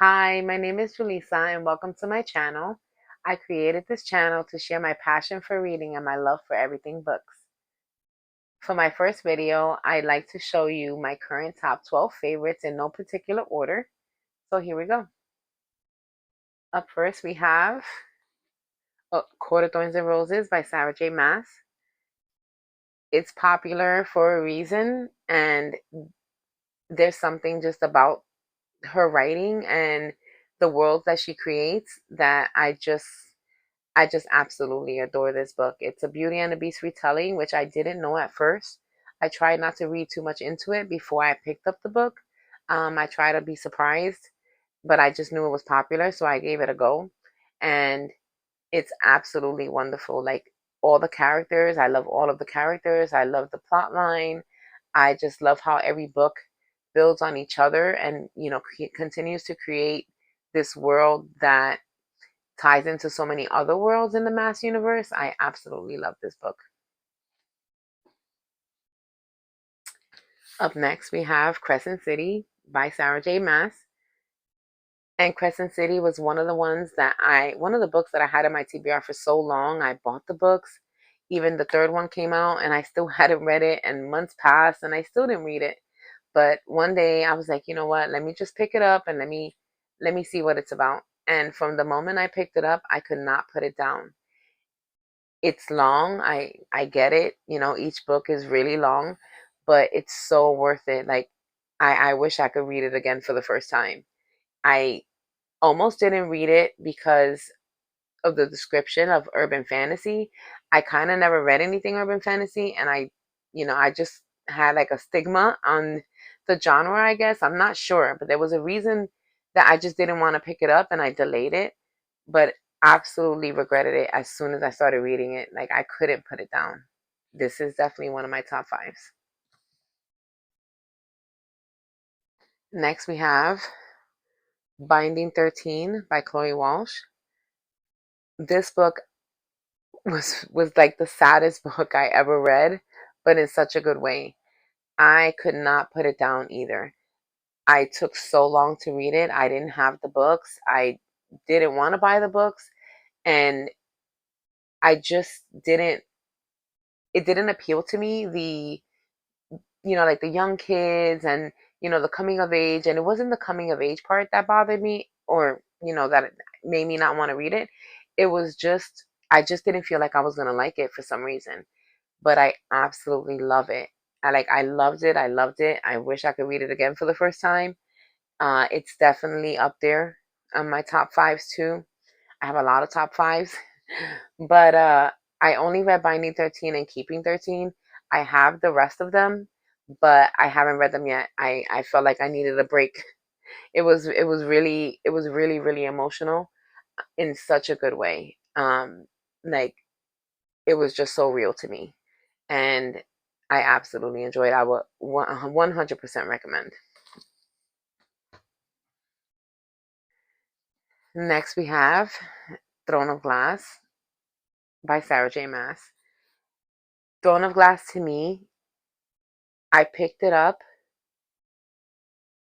Hi, my name is Julissa and welcome to my channel. I created this channel to share my passion for reading and my love for everything books. For my first video, I'd like to show you my current top 12 favorites in no particular order. So here we go. Up first, we have Court of Thorns and Roses by Sarah J. Maas. It's popular for a reason, and there's something just about her writing and the worlds that she creates that I just absolutely adore this book. It's a Beauty and the Beast retelling, which I didn't know at first. I tried not to read too much into it before I picked up the book. I tried to be surprised, but I just knew it was popular, so I gave it a go. And it's absolutely wonderful. Like all the characters, I love all of the characters. I love the plot line. I just love how every book builds on each other and, continues to create this world that ties into so many other worlds in the Maas universe. I absolutely love this book. Up next, we have Crescent City by Sarah J. Maas. And Crescent City was one of the books that I had in my TBR for so long. I bought the books. Even the third one came out and I still hadn't read it, and months passed and I still didn't read it. But one day I was like, you know what? Let me just pick it up and let me see what it's about. And from the moment I picked it up, I could not put it down. It's long. I get it. Each book is really long, but it's so worth it. Like I wish I could read it again for the first time. I almost didn't read it because of the description of urban fantasy. I kind of never read anything urban fantasy, and I just had like a stigma on the genre, I guess. I'm not sure, but there was a reason that I just didn't want to pick it up and I delayed it, but absolutely regretted it as soon as I started reading it. Like I couldn't put it down. This is definitely one of my top fives. Next, we have Binding 13 by Chloe Walsh. This book was like the saddest book I ever read, but in such a good way. I could not put it down either. I took so long to read it. I didn't have the books. I didn't want to buy the books, and I just didn't it didn't appeal to me, the like the young kids and the coming of age, and it wasn't the coming of age part that bothered me, or that it made me not want to read it. It was just I just didn't feel like I was going to like it for some reason, but I absolutely love it. I loved it. I loved it. I wish I could read it again for the first time. It's definitely up there on my top fives too. I have a lot of top fives, but I only read Binding 13 and Keeping 13. I have the rest of them, but I haven't read them yet. I felt like I needed a break. It was really really emotional in such a good way. Like it was just so real to me, and I absolutely enjoyed it. I would 100% recommend. Next, we have Throne of Glass by Sarah J. Maas. Throne of Glass, to me, I picked it up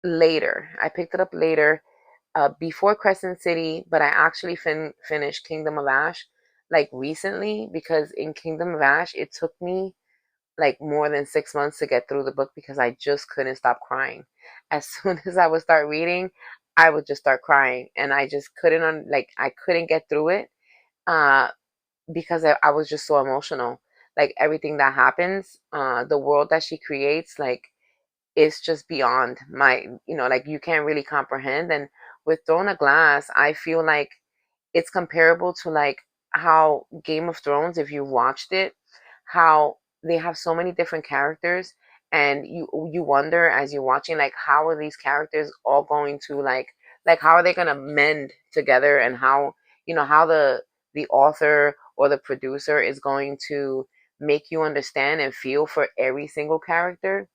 later. I picked it up later, before Crescent City, but I actually finished Kingdom of Ash like recently, because in Kingdom of Ash, it took me like more than 6 months to get through the book because I just couldn't stop crying. As soon as I would start reading, I would just start crying, and I just I couldn't get through it, uh, because I was just so emotional. Like everything that happens, the world that she creates, like it's just beyond my, like you can't really comprehend. And with Throne of Glass, I feel like it's comparable to like how Game of Thrones, if you watched it, how they have so many different characters, and you wonder as you're watching, like how are these characters all going to like how are they going to mend together, and how the author or the producer is going to make you understand and feel for every single character.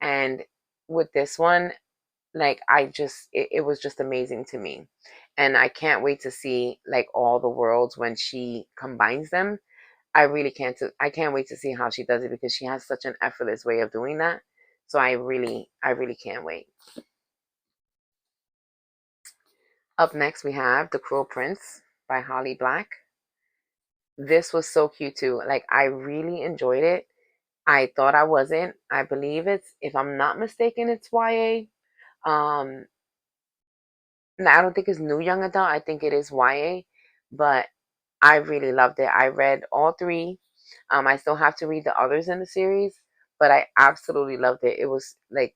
And with this one, like it was just amazing to me, and I can't wait to see like all the worlds when she combines them. I can't wait to see how she does it, because she has such an effortless way of doing that. So I really can't wait. Up next, we have The Cruel Prince by Holly Black. This was so cute too. Like, I really enjoyed it. I thought I wasn't. I believe it's, if I'm not mistaken, it's YA. Um, no, I don't think it's new young adult. I think it is YA, but I really loved it. I read all three. I still have to read the others in the series, but I absolutely loved it. It was like,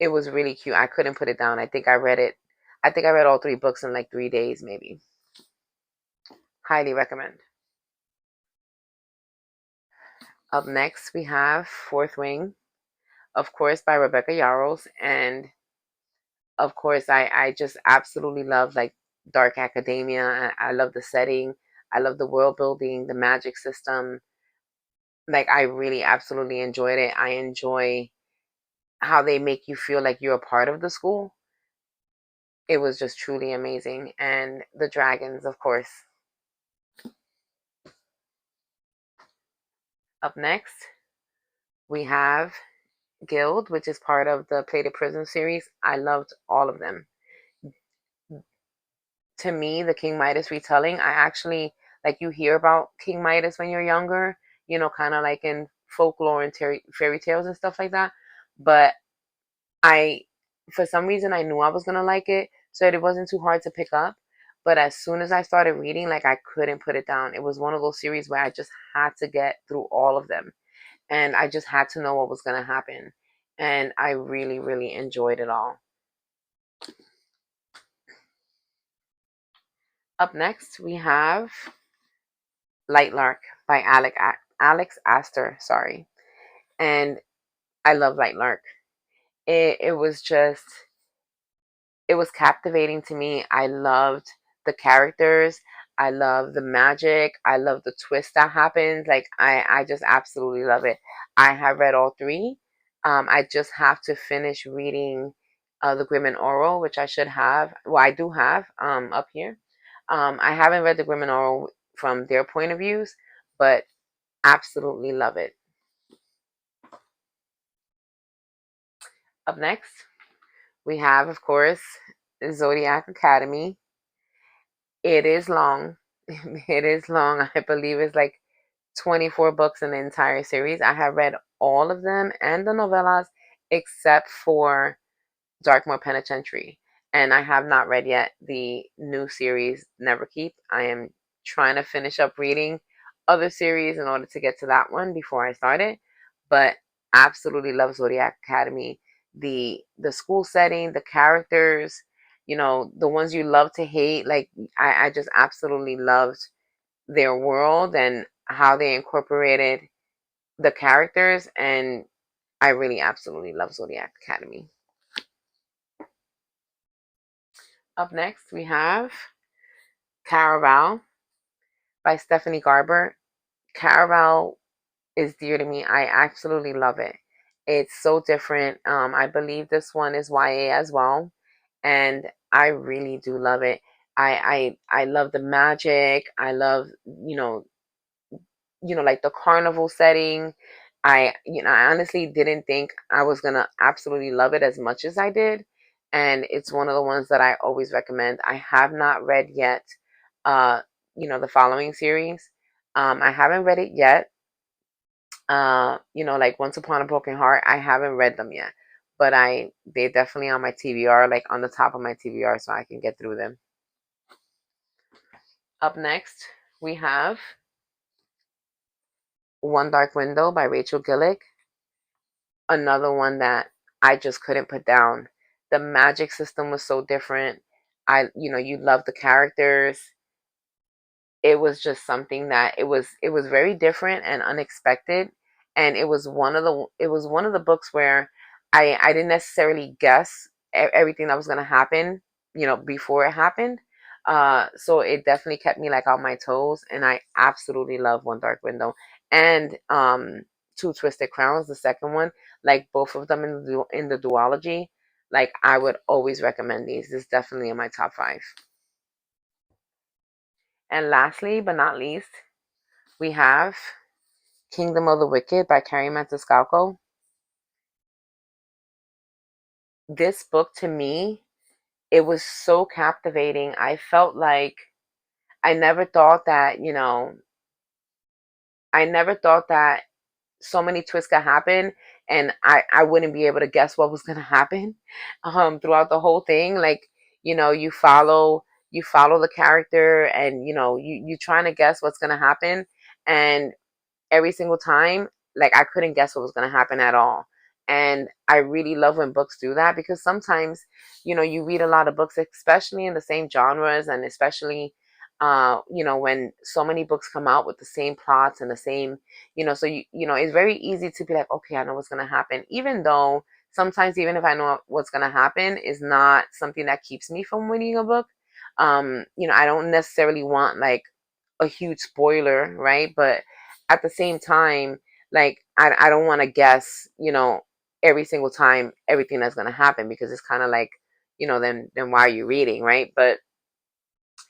it was really cute. I couldn't put it down. I think I read it. I think I read all three books in like 3 days, maybe. Highly recommend. Up next, we have Fourth Wing, of course, by Rebecca Yarros. And of course, I just absolutely love like dark academia. I love the setting. I love the world building, the magic system. Like, I really absolutely enjoyed it. I enjoy how they make you feel like you're a part of the school. It was just truly amazing. And the dragons, of course. Up next, we have Guild, which is part of the Plated Prison series. I loved all of them. To me, the King Midas retelling, I actually, like, you hear about King Midas when you're younger, kind of like in folklore and fairy tales and stuff like that. But I, for some reason, I knew I was going to like it, so it wasn't too hard to pick up. But as soon as I started reading, like, I couldn't put it down. It was one of those series where I just had to get through all of them. And I just had to know what was going to happen. And I really, really enjoyed it all. Up next, we have Lightlark by Alex Aster. Sorry, and I love Lightlark. It was just, it was captivating to me. I loved the characters. I love the magic. I love the twist that happens. Like, I just absolutely love it. I have read all three. I just have to finish reading the Grim and Oral, which I should have. Well, I do have up here. I haven't read the Grim and Oral from their point of views, but absolutely love it. Up next, we have, of course, Zodiac Academy. It is long. It is long. I believe it's like 24 books in the entire series. I have read all of them and the novellas except for Darkmoor Penitentiary. And I have not read yet the new series, Neverkeep. I am trying to finish up reading other series in order to get to that one before I start it. But absolutely love Zodiac Academy. The school setting, the characters, the ones you love to hate. Like, I just absolutely loved their world and how they incorporated the characters, and I really absolutely love Zodiac Academy. Up next, we have Caraval by Stephanie Garber. Caraval is dear to me. I absolutely love it. It's so different. I believe this one is YA as well, and I really do love it. I love the magic. I love, like the carnival setting. I honestly didn't think I was gonna absolutely love it as much as I did, and it's one of the ones that I always recommend. I have not read yet, uh, the following series. I haven't read it yet. Like Once Upon a Broken Heart. I haven't read them yet, but they definitely on my TBR, like on the top of my TBR, so I can get through them. Up next, we have One Dark Window by Rachel Gillig. Another one that I just couldn't put down. The magic system was so different. You love the characters. It was just something that it was very different and unexpected, and it was one of the books where I didn't necessarily guess everything that was going to happen, before it happened. So it definitely kept me like on my toes, and I absolutely love One Dark Window and Two Twisted Crowns, the second one. Like, both of them in the duology. Like, I would always recommend these. This is definitely in my top 5. And lastly, but not least, we have Kingdom of the Wicked by Kerri Maniscalco. This book, to me, it was so captivating. I felt like I never thought that, I never thought that so many twists could happen, and I wouldn't be able to guess what was gonna happen throughout the whole thing. Like, you follow the character, and you trying to guess what's gonna happen, and every single time, like, I couldn't guess what was going to happen at all. And I really love when books do that, because sometimes, you read a lot of books, especially in the same genres, and especially, when so many books come out with the same plots and the same, so it's very easy to be like, okay, I know what's going to happen, even though sometimes, even if I know what's going to happen, is not something that keeps me from reading a book. I don't necessarily want like a huge spoiler, right? But at the same time, like, I don't want to guess, every single time everything that's going to happen, because it's kind of like, then why are you reading, right? But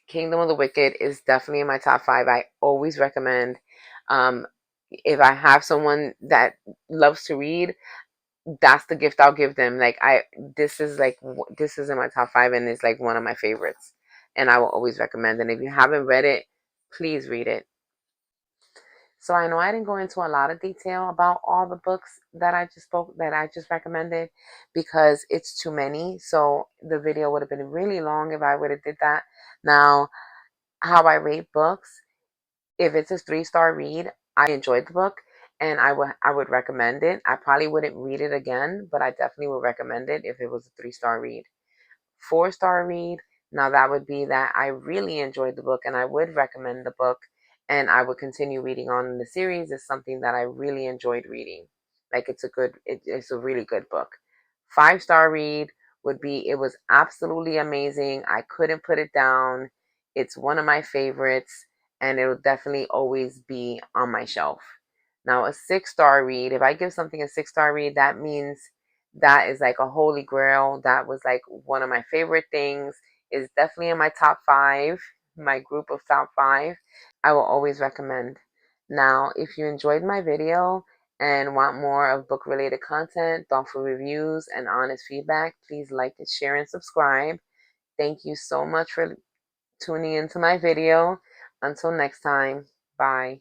Kingdom of the Wicked is definitely in my top five. I always recommend. Um, if I have someone that loves to read, that's the gift I'll give them. Like, this is in my top five, and it's like one of my favorites, and I will always recommend. And if you haven't read it, please read it. So I know I didn't go into a lot of detail about all the books that I just recommended, because it's too many. So the video would have been really long if I would have did that. Now, how I rate books, if it's a 3-star read, I enjoyed the book, and I would recommend it. I probably wouldn't read it again, but I definitely would recommend it if it was a 3-star read. 4-star read, now that would be that I really enjoyed the book, and I would recommend the book, and I would continue reading on in the series. It's something that I really enjoyed reading. Like, it's a really good book. 5-star read would be, it was absolutely amazing. I couldn't put it down. It's one of my favorites, and it'll definitely always be on my shelf. Now, a 6-star read, if I give something a 6-star read, that means that is like a holy grail. That was like one of my favorite things. Is definitely in my top five, my group of top five. I will always recommend. Now, if you enjoyed my video and want more of book related content, thoughtful reviews, and honest feedback, please like, share, and subscribe. Thank you so much for tuning into my video. Until next time, bye.